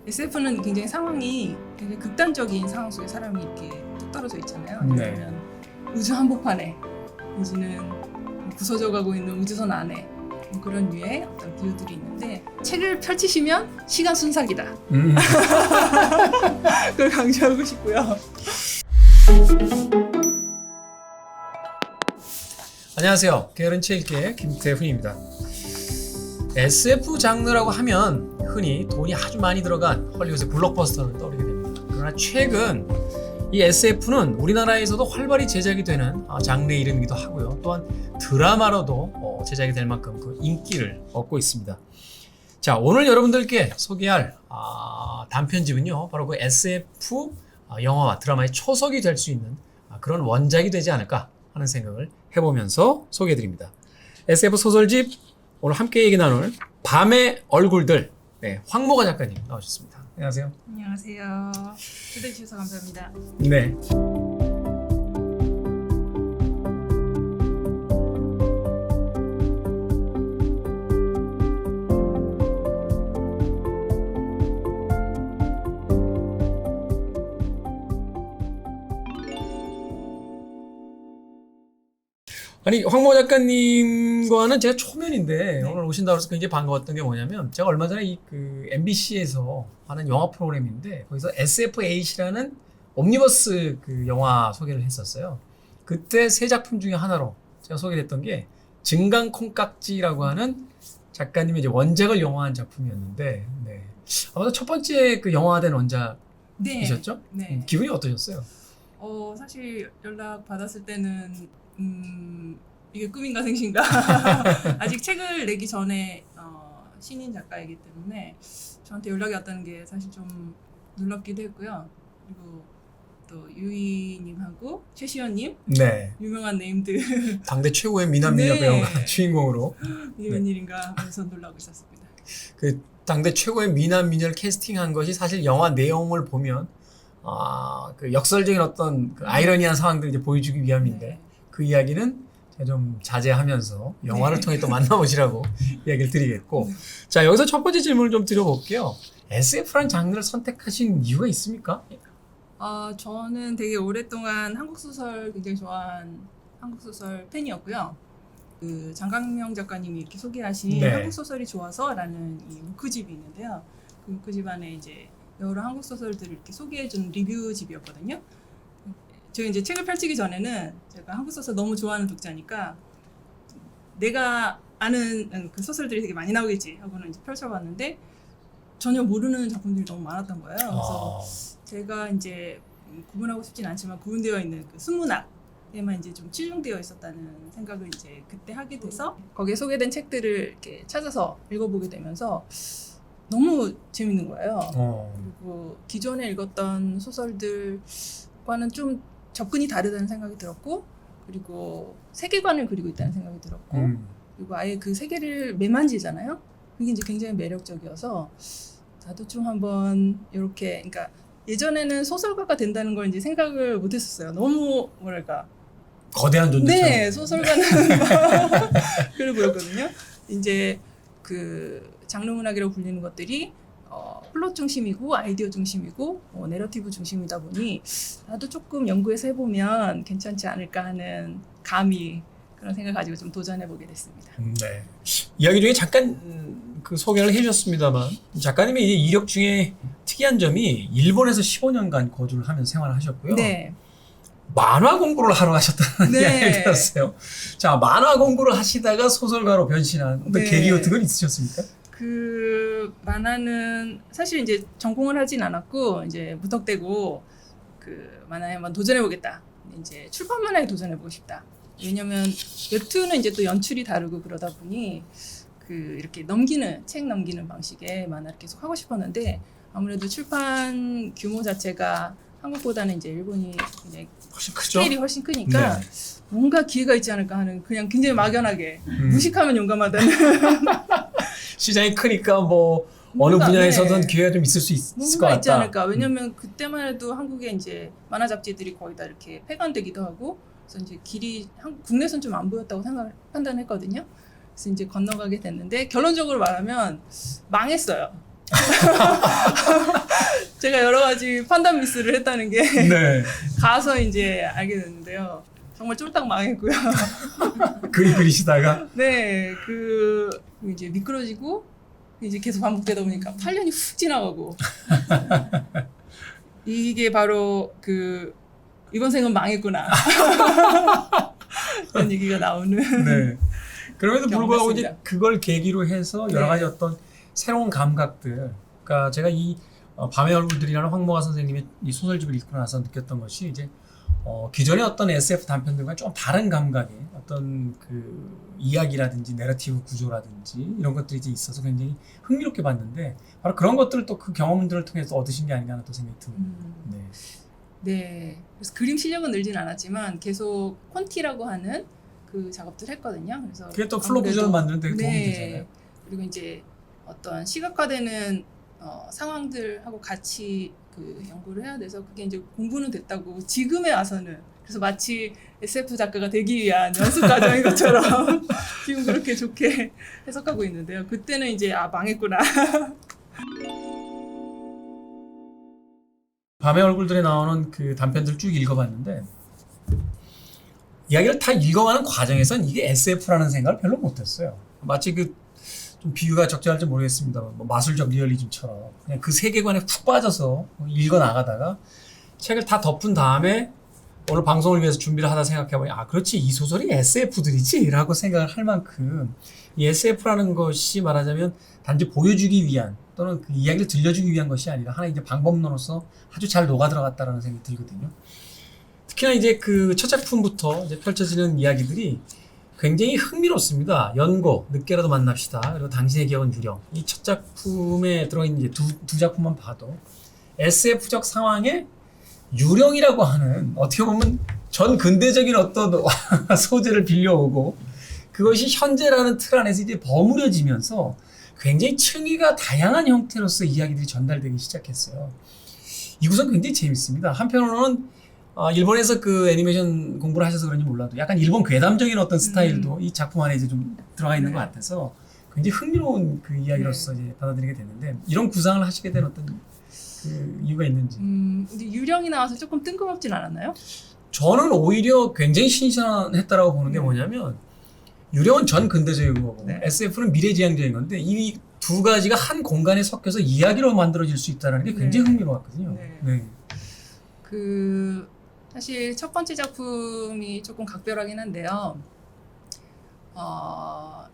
SF는 굉장히 상황이 굉장히 극단적인 상황 속에 사람이 이렇게 뚝 떨어져 있잖아요. 네. 아니면 우주 한복판에 내지는 부서져 가고 있는 우주선 안에 뭐 그런 류의 어떤 비유들이 있는데 책을 펼치시면 시간 순삭이다. 그걸 강조하고 싶고요. 안녕하세요. 게으른 책 읽기의 김태훈입니다. SF 장르라고 하면 흔히 돈이 아주 많이 들어간 헐리우드의 블록버스터를 떠올리게 됩니다. 그러나 최근 이 SF는 우리나라에서도 활발히 제작이 되는 장르의 이름이기도 하고요. 또한 드라마로도 제작이 될 만큼 그 인기를 얻고 있습니다. 자, 오늘 여러분들께 소개할 단편집은요, 바로 그 SF 영화와 드라마의 초석이 될 수 있는 그런 원작이 되지 않을까 하는 생각을 해보면서 소개해드립니다. SF 소설집 오늘 함께 얘기 나눌 밤의 얼굴들, 네, 황모가 작가님 나오셨습니다. 안녕하세요. 안녕하세요. 초대해 주셔서 감사합니다. 네. 아니, 황모 작가님과는 제가 초면인데, 네. 오늘 오신다고 해서 굉장히 반가웠던 게 뭐냐면, 제가 얼마 전에 MBC에서 하는 영화 프로그램인데, 거기서 SF8이라는 옴니버스 그 영화 소개를 했었어요. 그때 세 작품 중에 하나로 제가 소개했던 게, 증강콩깍지라고 하는 작가님의 이제 원작을 영화한 작품이었는데, 네. 아마도 첫 번째 그 영화된 원작이셨죠? 네. 기분이 어떠셨어요? 사실 연락 받았을 때는 이게 꿈인가 생신가 아직 책을 내기 전에 신인 작가이기 때문에 저한테 연락이 왔다는 게 사실 좀 놀랍기도 했고요. 그리고 또 유이님하고 최시연님, 네. 유명한 네임들 당대 최고의 미남미녀 네. 배우가 주인공으로 이게 웬일인가 하면서 놀라고 있었습니다. 그 당대 최고의 미남미녀를 캐스팅한 것이 사실 영화 내용을 보면 그 역설적인 어떤 그 아이러니한 상황들을 이제 보여주기 위함인데 네. 그 이야기는 제가 좀 자제하면서 영화를 네. 통해 또 만나보시라고 이야기를 드리겠고, 자, 여기서 첫 번째 질문을 좀 드려볼게요. SF라는 장르를 선택하신 이유가 있습니까? 저는 되게 오랫동안 한국 소설 굉장히 좋아한 한국 소설 팬이었고요. 그 장강명 작가님이 이렇게 소개하신 네. 한국 소설이 좋아서라는 이 무크집이 있는데요. 그 무크집 안에 이제 여러 한국 소설들을 이렇게 소개해준 리뷰집이었거든요. 제가 이제 책을 펼치기 전에는 제가 한국 소설 너무 좋아하는 독자니까 내가 아는 그 소설들이 되게 많이 나오겠지 하고는 이제 펼쳐봤는데 전혀 모르는 작품들이 너무 많았던 거예요. 그래서 제가 이제 구분하고 싶진 않지만 구분되어 있는 그 순문학에만 이제 좀 치중되어 있었다는 생각을 이제 그때 하게 돼서 거기에 소개된 책들을 이렇게 찾아서 읽어보게 되면서 너무 재밌는 거예요. 그리고 기존에 읽었던 소설들과는 좀 접근이 다르다는 생각이 들었고, 그리고 세계관을 그리고 있다는 생각이 들었고, 그리고 아예 그 세계를 매만지잖아요. 그게 이제 굉장히 매력적이어서 나도 좀 한번 이렇게, 그러니까 예전에는 소설가가 된다는 걸 이제 생각을 못했었어요. 너무 뭐랄까 거대한 존재처럼. 네, 소설가는 그래 보였거든요. 이제 그 장르 문학이라고 불리는 것들이 플롯 중심이고 아이디어 중심이고 내러티브 중심이다 보니 나도 조금 연구해서 해보면 괜찮지 않을까 하는 감히 그런 생각을 가지고 좀 도전해보게 됐습니다. 네. 이야기 중에 잠깐 그 소개를 해주셨습니다만, 작가님의 이제 이력 중에 특이한 점이 일본에서 15년간 거주를 하면서 생활을 하셨고요. 네. 만화 공부를 하러 가셨다는 네. 이야기를 들었어요. 자, 만화 공부를 하시다가 소설가로 변신한 어떤 네. 계기 같은 건 있으셨습니까? 그 만화는 사실 이제 전공을 하진 않았고 이제 무턱대고 그 만화에 한번 도전해보겠다. 이제 출판 만화에 도전해보고 싶다. 왜냐면 웹툰은 이제 또 연출이 다르고 그러다 보니 그 이렇게 책 넘기는 방식의 만화를 계속 하고 싶었는데 아무래도 출판 규모 자체가 한국보다는 이제 일본이 굉장히 훨씬 크죠? 스케일이 훨씬 크니까 네. 뭔가 기회가 있지 않을까 하는 그냥 굉장히 막연하게 무식하면 용감하다는 시장이 크니까 뭐 어느 뭔가, 국내에서든 네. 기회가 좀 있을 수 있을 것 뭔가 같다. 있지 않을까. 왜냐면 그때만 해도 한국에 이제 만화 잡지들이 거의 다 이렇게 폐간되기도 하고 그래서 이제 길이 국내선 좀 안 보였다고 판단했거든요. 그래서 이제 건너가게 됐는데 결론적으로 말하면 망했어요. 제가 여러 가지 판단 미스를 했다는 게 네. 가서 이제 알게 됐는데요. 정말 쫄딱 망했고요. 그림 그리시다가 네, 그 이제 미끄러지고 이제 계속 반복되다 보니까 8년이 훅 지나가고 이게 바로 그 이번 생은 망했구나 이런 얘기가 나오는. 네. 그럼에도 불구하고 이제 경험했습니다. 그걸 계기로 해서 여러 네. 가지 어떤 새로운 감각들. 그러니까 제가 이 밤의 얼굴들이라는 황모가 선생님의 이 소설집을 읽고 나서 느꼈던 것이 이제 기존의 어떤 SF 단편들과 좀 다른 감각의 어떤 그 이야기라든지 내러티브 구조라든지 이런 것들이 이제 있어서 굉장히 흥미롭게 봤는데 바로 그런 것들을 또 그 경험들을 통해서 얻으신 게 아닌가 하는 또 생각이 듭니다. 네. 네. 그래서 그림 실력은 늘진 않았지만 계속 콘티라고 하는 그 작업들 했거든요. 그래서 그게 또 플로 구조를 만드는 데 도움이 되잖아요. 그리고 이제 어떤 시각화되는 상황들하고 같이 그 연구를 해야 돼서 그게 이제 공부는 됐다고 지금에 와서는 그래서 마치 SF 작가가 되기 위한 연습 과정인 것처럼 지금 그렇게 좋게 해석하고 있는데요. 그때는 이제 망했구나. 밤의 얼굴들에 나오는 그 단편들 쭉 읽어봤는데 이야기를 다 읽어가는 과정에선 이게 SF라는 생각을 별로 못했어요. 마치 그 좀 비유가 적절할지 모르겠습니다만 뭐 마술적 리얼리즘처럼 그냥 그 세계관에 푹 빠져서 읽어 나가다가 책을 다 덮은 다음에 오늘 방송을 위해서 준비를 하다 생각해보니 그렇지 이 소설이 SF들이지 라고 생각을 할 만큼 이 SF라는 것이 말하자면 단지 보여주기 위한 또는 그 이야기를 들려주기 위한 것이 아니라 하나의 이제 방법론으로서 아주 잘 녹아 들어갔다라는 생각이 들거든요. 특히나 이제 그 첫 작품부터 이제 펼쳐지는 이야기들이 굉장히 흥미롭습니다. 연고, 늦게라도 만납시다. 그리고 당신의 기억은 유령. 이 첫 작품에 들어있는 이제 두 작품만 봐도 SF적 상황에 유령이라고 하는 어떻게 보면 전 근대적인 어떤 소재를 빌려오고 그것이 현재라는 틀 안에서 이제 버무려지면서 굉장히 층위가 다양한 형태로서 이야기들이 전달되기 시작했어요. 이 구성 굉장히 재밌습니다. 한편으로는 일본에서 그 애니메이션 공부를 하셔서 그런지 몰라도 약간 일본 괴담적인 어떤 스타일도 이 작품 안에 이제 좀 들어가 있는 것 같아서 굉장히 흥미로운 그 이야기로서 이제 받아들이게 됐는데 이런 구상을 하시게 된 어떤 그 이유가 있는지. 근데 유령이 나와서 조금 뜬금없진 않았나요? 저는 오히려 굉장히 신선했다라고 보는 게 뭐냐면 유령은 전 근대적인 거고 네. SF는 미래지향적인 건데 이 두 가지가 한 공간에 섞여서 이야기로 만들어질 수 있다는 게 굉장히 흥미로웠거든요. 네. 그 사실 첫 번째 작품이 조금 각별하긴 한데요.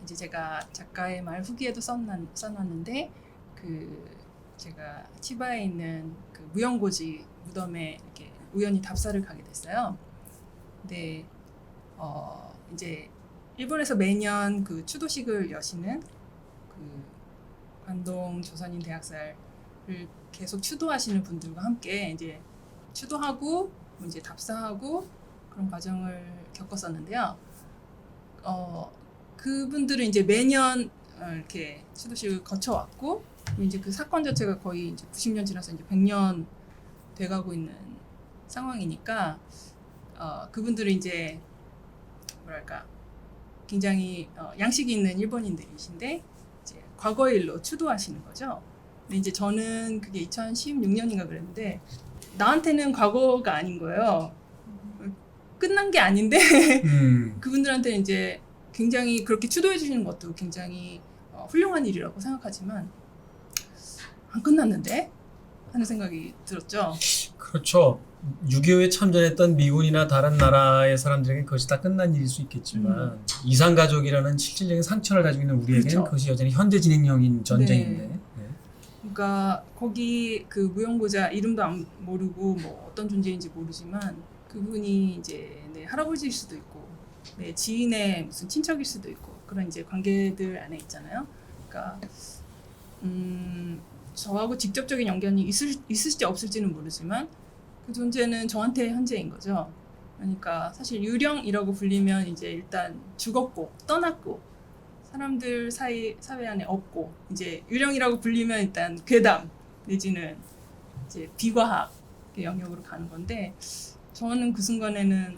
이제 제가 작가의 말 후기에도 써놨는데 그 제가 치바에 있는 그 무용고지 무덤에 이렇게 우연히 답사를 가게 됐어요. 근데 이제 일본에서 매년 그 추도식을 여시는 그 관동 조선인 대학살을 계속 추도하시는 분들과 함께 이제 추도하고 이제 답사하고 그런 과정을 겪었었는데요. 그분들은 이제 매년 이렇게 추도식을 거쳐왔고 이제 그 사건 자체가 거의 이제 90년 지나서 이제 100년 돼가고 있는 상황이니까 그분들은 이제 뭐랄까 굉장히 양식이 있는 일본인들이신데 이제 과거의 일로 추도하시는 거죠. 근데 이제 저는 그게 2016년인가 그랬는데 나한테는 과거가 아닌 거예요. 끝난 게 아닌데 그분들한테는 이제 굉장히 그렇게 추도해 주시는 것도 굉장히 훌륭한 일이라고 생각하지만 안 끝났는데 하는 생각이 들었죠. 그렇죠. 6.25에 참전했던 미군이나 다른 나라의 사람들에게 그것이 다 끝난 일일 수 있겠지만 이산가족이라는 실질적인 상처를 가지고 있는 우리에게는 그렇죠. 그것이 여전히 현재 진행형인 전쟁인데 네. 그러니까 거기 그 무용고자 이름도 안 모르고 뭐 어떤 존재인지 모르지만 그분이 이제 내 할아버지일 수도 있고 내 지인의 무슨 친척일 수도 있고 그런 이제 관계들 안에 있잖아요. 그러니까 저하고 직접적인 연관이 있을지 없을지는 모르지만 그 존재는 저한테 현재인 거죠. 그러니까 사실 유령이라고 불리면 이제 일단 죽었고 떠났고 사람들 사회 안에 없고 이제 유령이라고 불리면 일단 괴담 내지는 이제 비과학의 영역으로 가는 건데 저는 그 순간에는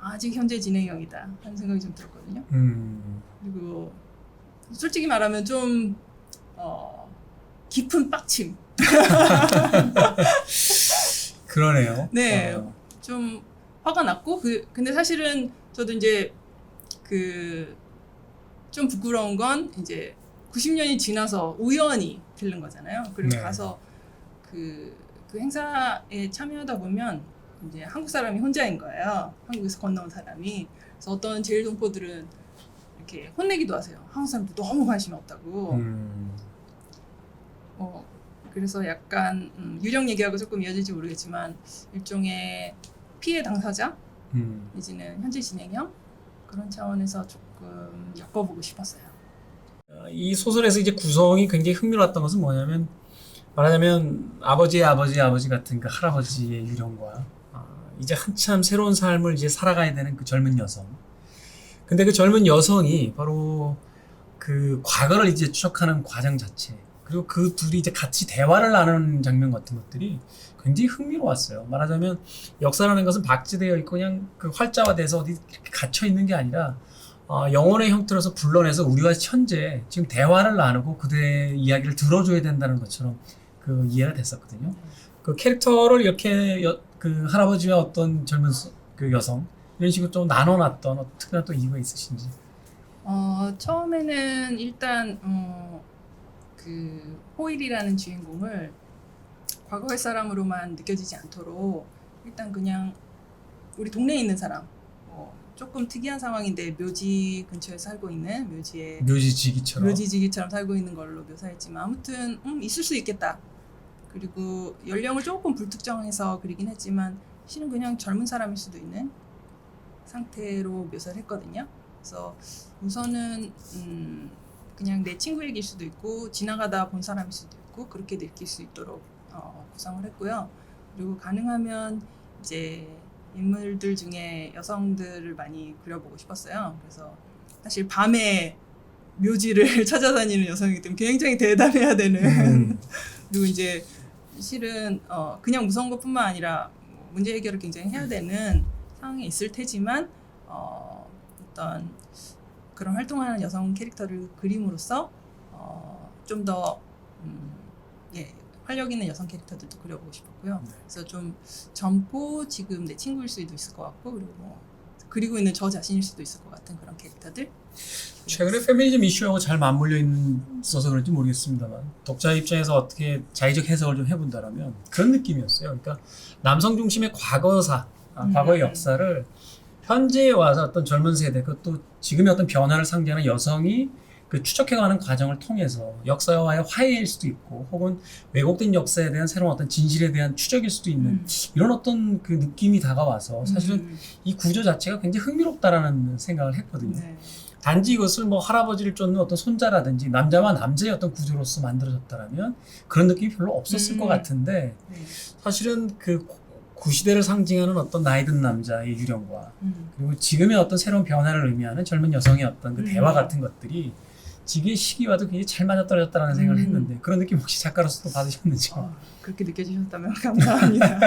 아직 현재 진행형이다 하는 생각이 좀 들었거든요. 그리고 솔직히 말하면 좀 깊은 빡침 그러네요. 네. 어. 좀 화가 났고 근데 사실은 저도 이제 그 좀 부끄러운 건 이제 90년이 지나서 우연히 들른 거잖아요. 그리고 네. 가서 그 행사에 참여하다 보면 이제 한국 사람이 혼자인 거예요. 한국에서 건너온 사람이. 그래서 어떤 제일 동포들은 이렇게 혼내기도 하세요. 한국 사람들 너무 관심이 없다고. 그래서 약간 유령 얘기하고 조금 이어질지 모르겠지만 일종의 피해 당사자 내지는 현재 진행형 그런 차원에서 조금 엮어보고 싶었어요. 이 소설에서 이제 구성이 굉장히 흥미로웠던 것은 뭐냐면 말하자면 아버지의 아버지 같은 그 할아버지의 유령과 이제 한참 새로운 삶을 이제 살아가야 되는 그 젊은 여성. 근데 그 젊은 여성이 바로 그 과거를 이제 추적하는 과정 자체. 그리고 그 둘이 이제 같이 대화를 나누는 장면 같은 것들이 굉장히 흥미로웠어요. 말하자면 역사라는 것은 박제되어 있고 그냥 그 활자화돼서 어디 이렇게 갇혀 있는 게 아니라 영혼의 형태로서 불러내서 우리와 현재 지금 대화를 나누고 그들의 이야기를 들어줘야 된다는 것처럼 그 이해가 됐었거든요. 그 캐릭터를 이렇게 그 할아버지와 어떤 젊은 그 여성 이런 식으로 좀 나눠놨던 특별한 또 이유가 있으신지? 처음에는 일단 그 호일이라는 주인공을 과거의 사람으로만 느껴지지 않도록 일단 그냥 우리 동네에 있는 사람 조금 특이한 상황인데 묘지 근처에 살고 있는 묘지지기처럼 살고 있는 걸로 묘사했지만 아무튼 있을 수 있겠다. 그리고 연령을 조금 불특정해서 그리긴 했지만 실은 그냥 젊은 사람일 수도 있는 상태로 묘사를 했거든요. 그래서 우선은 그냥 내 친구 얘기일 수도 있고 지나가다 본 사람일 수도 있고 그렇게 느낄 수 있도록 구성을 했고요. 그리고 가능하면 이제 인물들 중에 여성들을 많이 그려보고 싶었어요. 그래서 사실 밤에 묘지를 찾아다니는 여성이기 때문에 굉장히 대담해야 되는 그리고 이제 실은 그냥 무서운 것뿐만 아니라 문제 해결을 굉장히 해야 되는 상황에 있을 테지만 어떤 그런 활동하는 여성 캐릭터를 그림으로써 좀 더 활력 있는 여성 캐릭터들도 그려보고 싶었고요. 그래서 좀 젊고 지금 내 친구일 수도 있을 것 같고 그리고 뭐 그리고 있는 저 자신일 수도 있을 것 같은 그런 캐릭터들. 최근에 페미니즘 이슈하고 잘 맞물려 있어서 그런지 모르겠습니다만 독자 입장에서 어떻게 자의적 해석을 좀 해본다라면 그런 느낌이었어요. 그러니까 남성 중심의 과거사, 과거의 역사를 현재에 와서 어떤 젊은 세대, 그것도 지금의 어떤 변화를 상징하는 여성이 그 추적해가는 과정을 통해서 역사와의 화해일 수도 있고 혹은 왜곡된 역사에 대한 새로운 어떤 진실에 대한 추적일 수도 있는 이런 어떤 그 느낌이 다가와서 사실은 이 구조 자체가 굉장히 흥미롭다라는 생각을 했거든요. 네. 단지 이것을 뭐 할아버지를 쫓는 어떤 손자라든지 남자와 남자의 어떤 구조로서 만들어졌다라면 그런 느낌이 별로 없었을 것 같은데 사실은 그 구시대를 상징하는 어떤 나이 든 남자의 유령과 그리고 지금의 어떤 새로운 변화를 의미하는 젊은 여성의 어떤 그 대화 같은 것들이 지금의 시기와도 굉장히 잘 맞아떨어졌다는 생각을 했는데 그런 느낌 혹시 작가로서도 받으셨는지요? 그렇게 느껴지셨다면 감사합니다.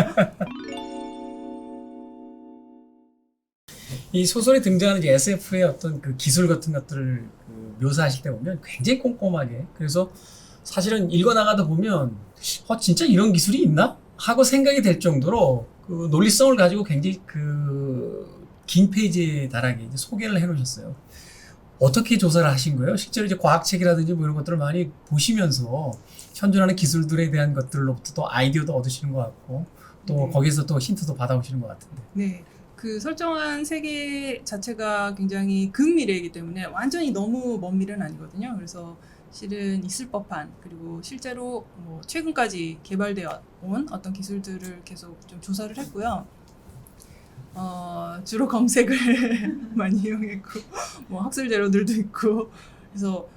이 소설에 등장하는 이제 SF의 어떤 그 기술 같은 것들을 그 묘사하실 때 보면 굉장히 꼼꼼하게 그래서 사실은 읽어나가다 보면 진짜 이런 기술이 있나? 하고 생각이 될 정도로 그 논리성을 가지고 굉장히 그 긴 페이지에 달하게 이제 소개를 해놓으셨어요. 어떻게 조사를 하신 거예요? 실제로 이제 과학책이라든지 뭐 이런 것들을 많이 보시면서 현존하는 기술들에 대한 것들로부터 또 아이디어도 얻으시는 것 같고 또 거기서 또 힌트도 받아오시는 것 같은데. 네. 그 설정한 세계 자체가 굉장히 근미래이기 때문에 완전히 너무 먼 미래는 아니거든요. 그래서 실은 있을 법한 그리고 실제로 뭐 최근까지 개발되어 온 어떤 기술들을 계속 좀 조사를 했고요. 주로 검색을 많이 이용했고 뭐 학술 자료들도 있고 그래서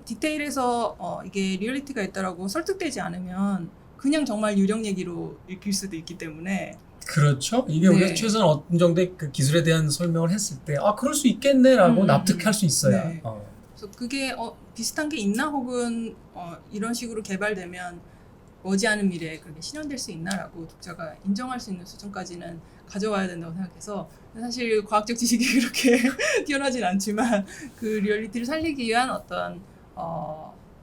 디테일에서 이게 리얼리티가 있다라고 설득되지 않으면 그냥 정말 유령 얘기로 읽힐 수도 있기 때문에 그렇죠. 이게 우리가 최소한 어떤 정도의 그 기술에 대한 설명을 했을 때 그럴 수 있겠네라고 납득할 수 있어야. 네. 그래서 그게 비슷한 게 있나 혹은 이런 식으로 개발되면 머지않은 미래에 그게 실현될 수 있나라고 독자가 인정할 수 있는 수준까지는 가져와야 된다고 생각해서 사실 과학적 지식이 그렇게 뛰어나진 않지만 그 리얼리티를 살리기 위한 어떤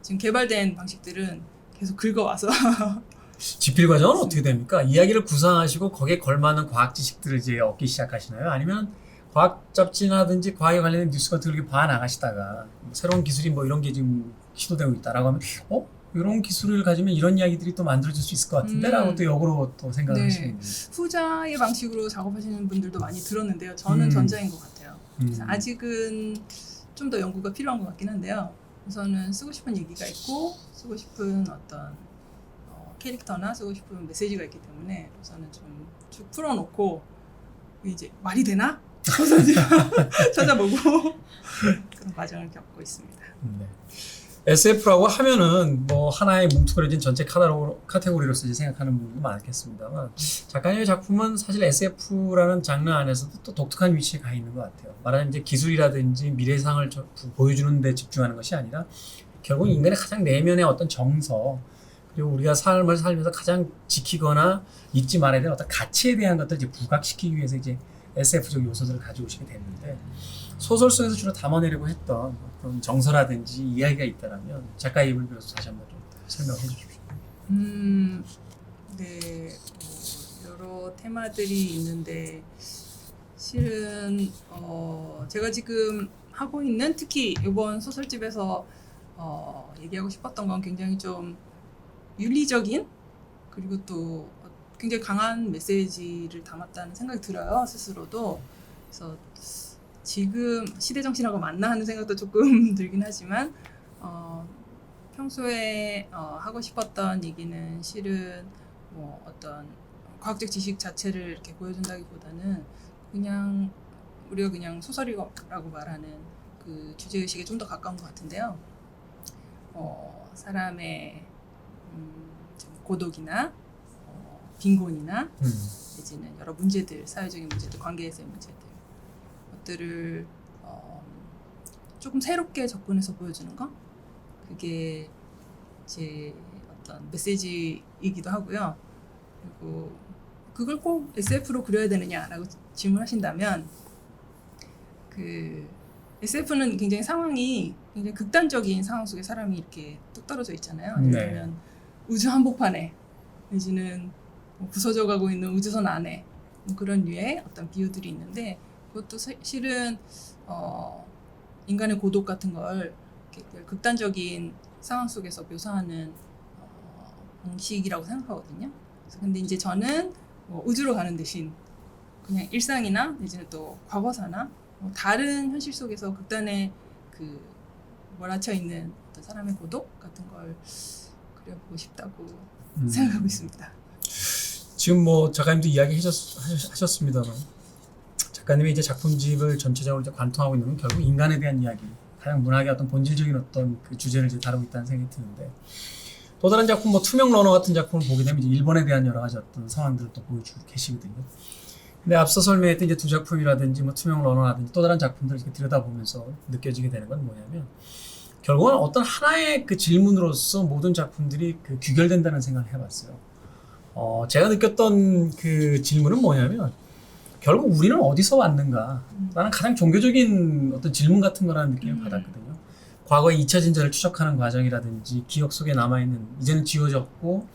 지금 개발된 방식들은 계속 긁어와서 집필 과정은 어떻게 됩니까? 이야기를 구상하시고 거기에 걸맞는 과학 지식들을 이제 얻기 시작하시나요? 아니면 과학 잡지나든지 과학에 관련된 뉴스 같은 걸 이렇게 봐 나가시다가 새로운 기술이 뭐 이런 게 지금 시도되고 있다라고 하면 이런 기술을 가지면 이런 이야기들이 또 만들어질 수 있을 것 같은데 라고 또 역으로 또 생각하시는 거예요. 후자의 방식으로 작업하시는 분들도 많이 들었는데요. 저는 전자인 것 같아요. 그래서 아직은 좀 더 연구가 필요한 것 같긴 한데요. 우선은 쓰고 싶은 얘기가 있고 쓰고 싶은 어떤 캐릭터나 쓰고 싶은 메시지가 있기 때문에 우선은 좀 쭉 풀어놓고 이제 말이 되나? 찾아보고 그런 과정을 겪고 있습니다. 네. SF라고 하면은 뭐 하나의 뭉뚱그려진 전체 카테고리로서 이제 생각하는 분들도 많겠습니다만 작가님의 작품은 사실 SF라는 장르 안에서도 또 독특한 위치에 가 있는 것 같아요. 말하자면 이제 기술이라든지 미래상을 보여주는 데 집중하는 것이 아니라 결국 인간의 가장 내면의 어떤 정서 그리고 우리가 삶을 살면서 가장 지키거나 잊지 말아야 될 어떤 가치에 대한 것들을 이제 부각시키기 위해서 이제 SF적 요소들을 가져오시게 됐는데 소설 속에서 주로 담아내려고 했던 어떤 정서라든지 이야기가 있다면 작가의 입을 빌어서 다시 한번 좀 설명해 주십시오. 네, 여러 테마들이 있는데 실은 제가 지금 하고 있는 특히 이번 소설집에서 얘기하고 싶었던 건 굉장히 좀 윤리적인 그리고 또 굉장히 강한 메시지를 담았다는 생각이 들어요. 스스로도. 그래서 지금 시대 정신하고 맞나 하는 생각도 조금 들긴 하지만 평소에 하고 싶었던 얘기는 실은 뭐 어떤 과학적 지식 자체를 이렇게 보여준다기보다는 그냥 우리가 그냥 소설이라고 말하는 그 주제의식에 좀 더 가까운 것 같은데요. 사람의 좀 고독이나 빈곤이나 내지는 여러 문제들, 사회적인 문제들, 관계에서의 문제들 것들을 조금 새롭게 접근해서 보여주는 거 그게 제 어떤 메시지이기도 하고요. 그리고 그걸 꼭 SF로 그려야 되느냐라고 질문하신다면 그 SF는 굉장히 상황이 굉장히 극단적인 상황 속에 사람이 이렇게 뚝 떨어져 있잖아요. 예를 들면 우주 한복판에 내지는 부서져 가고 있는 우주선 안에 뭐 그런 류의 어떤 비유들이 있는데 그것도 실은 인간의 고독 같은 걸 이렇게 극단적인 상황 속에서 묘사하는 방식이라고 생각하거든요. 그래서 근데 이제 저는 우주로 가는 대신 그냥 일상이나 내지는 또 과거사나 뭐 다른 현실 속에서 극단의 그 몰아쳐 있는 어떤 사람의 고독 같은 걸 그려보고 싶다고 생각하고 있습니다. 지금 뭐 작가님도 이야기 하셨습니다만 작가님이 이제 작품집을 전체적으로 이제 관통하고 있는 건 결국 인간에 대한 이야기, 가장 문학의 어떤 본질적인 어떤 그 주제를 이제 다루고 있다는 생각이 드는데 또 다른 작품 뭐 투명 러너 같은 작품을 보게 되면 이제 일본에 대한 여러 가지 어떤 상황들을 또 보여주고 계시거든요. 근데 앞서 설명했던 이제 두 작품이라든지 뭐 투명 러너라든지 또 다른 작품들을 이렇게 들여다보면서 느껴지게 되는 건 뭐냐면 결국은 어떤 하나의 그 질문으로서 모든 작품들이 그 귀결된다는 생각을 해봤어요. 제가 느꼈던 그 질문은 뭐냐면 결국 우리는 어디서 왔는가? 나는 가장 종교적인 어떤 질문 같은 거라는 느낌을 받았거든요. 과거의 잊혀진자를 추적하는 과정이라든지 기억 속에 남아있는 이제는 지워졌고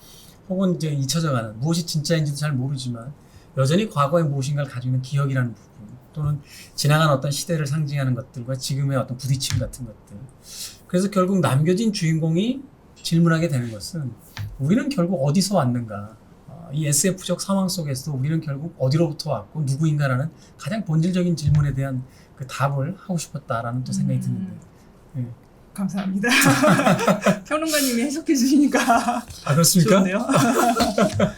혹은 이제 잊혀져가는 무엇이 진짜인지도 잘 모르지만 여전히 과거의 무엇인가를 가지고 있는 기억이라는 부분 또는 지나간 어떤 시대를 상징하는 것들과 지금의 어떤 부딪힘 같은 것들 그래서 결국 남겨진 주인공이 질문하게 되는 것은 우리는 결국 어디서 왔는가 이 SF적 상황 속에서도 우리는 결국 어디로부터 왔고 누구인가라는 가장 본질적인 질문에 대한 그 답을 하고 싶었다라는 또 생각이 드는데 네. 감사합니다. 평론가님이 해석해 주시니까 아 그렇습니까? 좋네요. 감사합니다.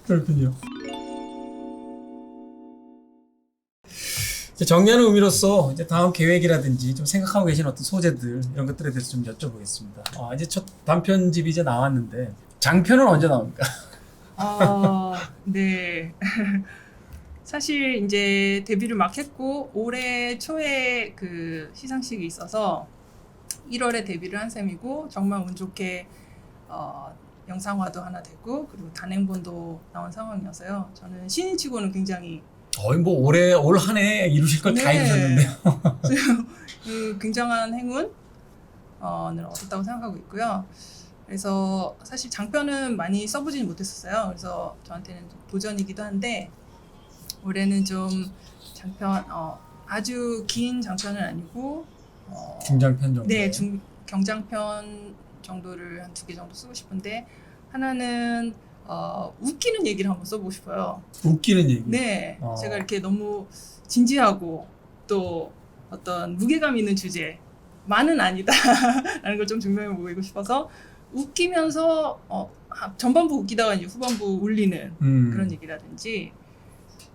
그렇군요. 이제 정리하는 의미로서 이제 다음 계획이라든지 좀 생각하고 계신 어떤 소재들 이런 것들에 대해서 좀 여쭤보겠습니다. 이제 첫 단편집이 이제 나왔는데 장편은 언제 나옵니까? 네. 사실 이제 데뷔를 막 했고 올해 초에 그 시상식이 있어서 1월에 데뷔를 한 셈이고 정말 운 좋게 영상화도 하나 되고 그리고 단행본도 나온 상황이어서요. 저는 신인치고는 굉장히 뭐 올 한 해 이루실 걸 다 이루셨는데요. 굉장한 행운을 얻었다고 생각하고 있고요. 그래서 사실 장편은 많이 써보지는 못했었어요. 그래서 저한테는 좀 도전이기도 한데 올해는 좀 장편 아주 긴 장편은 아니고 중장편 정도. 네, 경장편 정도를 한 2개 정도 쓰고 싶은데 하나는 웃기는 얘기를 한번 써보고 싶어요. 웃기는 얘기. 네, 제가 이렇게 너무 진지하고 또 어떤 무게감 있는 주제만은 아니다라는 걸 좀 증명해 보이고 싶어서 웃기면서 전반부 웃기다가 이제 후반부 울리는 그런 얘기라든지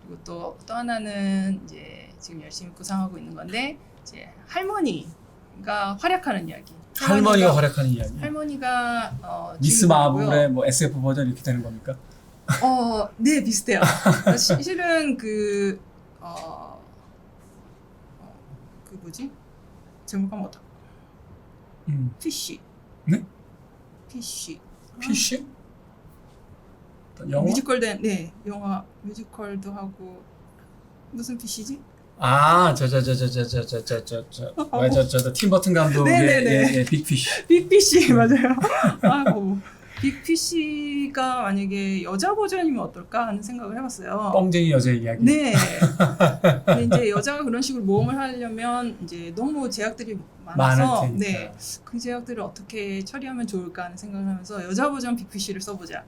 그리고 또 하나는 이제 지금 열심히 구상하고 있는 건데 이제 할머니가 활약하는 이야기. 할머니가 활약하는 이야기. 할머니가 미스 주인공이고요. 마블의 뭐 SF 버전 이렇게 되는 겁니까? 네, 비슷해요. 실은 그 뭐지? 제목 까먹었다. 피쉬. 네? 피쉬. 피쉬? 영화? 뮤지컬 네, 영화 뮤지컬도 하고 무슨 피쉬지? 팀 버튼 감독의 네네네. 빅피쉬. 빅피쉬 맞아요. 빅피쉬가 만약에 여자 버전이면 어떨까 하는 생각을 해봤어요. 뻥쟁이 여자 이야기. 네. 근데 이제 여자가 그런 식으로 모험을 하려면 이제 너무 제약들이 많아서 많을 테니까. 네, 그 제약들을 어떻게 처리하면 좋을까 하는 생각을 하면서 여자 버전 빅피쉬를 써보자.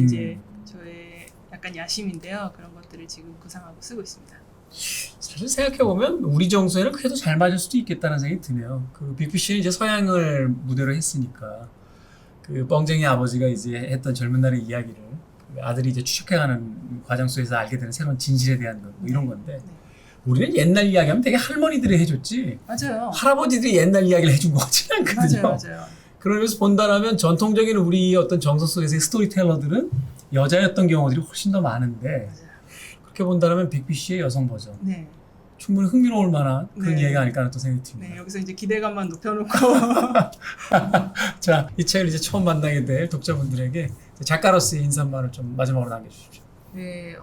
이제 저의 약간 야심인데요. 그런 것들을 지금 구상하고 쓰고 있습니다. 사실 생각해보면 우리 정서에는 그래도 잘 맞을 수도 있겠다는 생각이 드네요. 그 빅피쉬는 이제 서양을 무대로 했으니까 그 뻥쟁이 아버지가 이제 했던 젊은 날의 이야기를 그 아들이 이제 추적해가는 과정 속에서 알게 되는 새로운 진실에 대한 것, 뭐 이런 건데 네. 우리는 옛날 이야기하면 되게 할머니들이 해줬지 맞아요. 할아버지들이 옛날 이야기를 해준 것 같지는 않거든요. 맞아요. 그러면서 본다라면 전통적인 우리 어떤 정서 속에서의 스토리텔러들은 여자였던 경우들이 훨씬 더 많은데 맞아요. 그렇게 본다라면 빅피쉬의 여성 버전 네. 충분히 흥미로울 만한 그런 네. 이야기가 아닐까 하는 또 생각이 듭니다. 네, 여기서 이제 기대감만 높여놓고 자, 이 책을 이제 처음 만나게 될 독자분들에게 작가로서의 인사말을 좀 마지막으로 남겨주십시오. 네,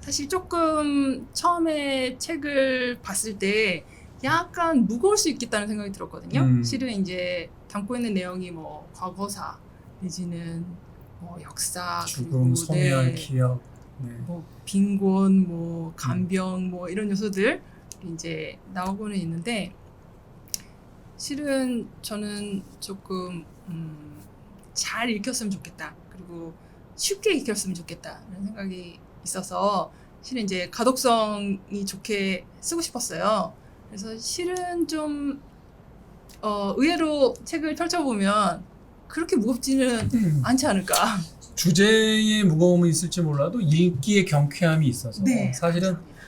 사실 조금 처음에 책을 봤을 때 약간 무거울 수 있겠다는 생각이 들었거든요. 실은 이제 담고 있는 내용이 뭐 과거사 내지는 뭐 역사 죽음, 그리고 소멸, 네, 기억. 네. 뭐 빈곤, 뭐 간병, 뭐 이런 요소들 이제 나오고는 있는데 실은 저는 조금 잘 읽혔으면 좋겠다. 그리고 쉽게 읽혔으면 좋겠다는 생각이 있어서 실은 이제 가독성이 좋게 쓰고 싶었어요. 그래서 실은 좀 의외로 책을 펼쳐보면 그렇게 무겁지는 않지 않을까. 주제의 무거움은 있을지 몰라도 읽기에 경쾌함이 있어서 네, 사실은 감사합니다.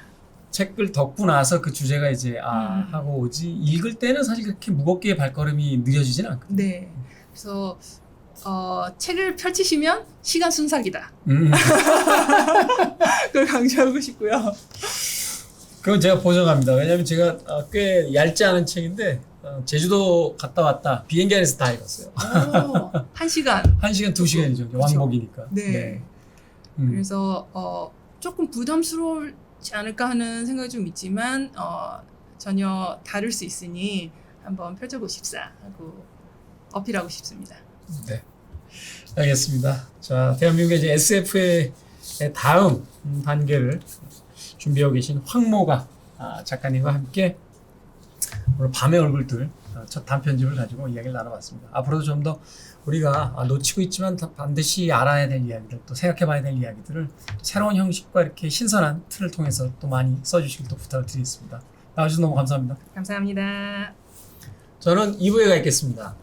책을 덮고 나서 그 주제가 이제 하고 오지 읽을 때는 사실 그렇게 무겁게 발걸음이 느려지지는 않거든요. 네. 그래서 책을 펼치시면 시간 순삭이다. 그걸 강조하고 싶고요. 그건 제가 보정합니다. 왜냐하면 제가 꽤 얇지 않은 책인데 제주도 갔다 왔다 비행기 안에서 다 읽었어요. 1시간. 1시간, 2시간이죠. 왕복이니까. 네. 그래서 조금 부담스러울지 않을까 하는 생각이 좀 있지만 전혀 다를 수 있으니 한번 펼쳐보십사 하고 어필하고 싶습니다. 네. 알겠습니다. 자, 대한민국의 이제 SF의 다음 단계를 준비하고 계신 황모가 작가님과 함께 오늘 밤의 얼굴들 첫 단편집을 가지고 이야기를 나눠봤습니다. 앞으로도 좀 더 우리가 놓치고 있지만 반드시 알아야 될 이야기들 또 생각해봐야 될 이야기들을 새로운 형식과 이렇게 신선한 틀을 통해서 또 많이 써주시길 또 부탁을 드리겠습니다. 나와주셔서 너무 감사합니다. 감사합니다. 저는 2부에 가 있겠습니다.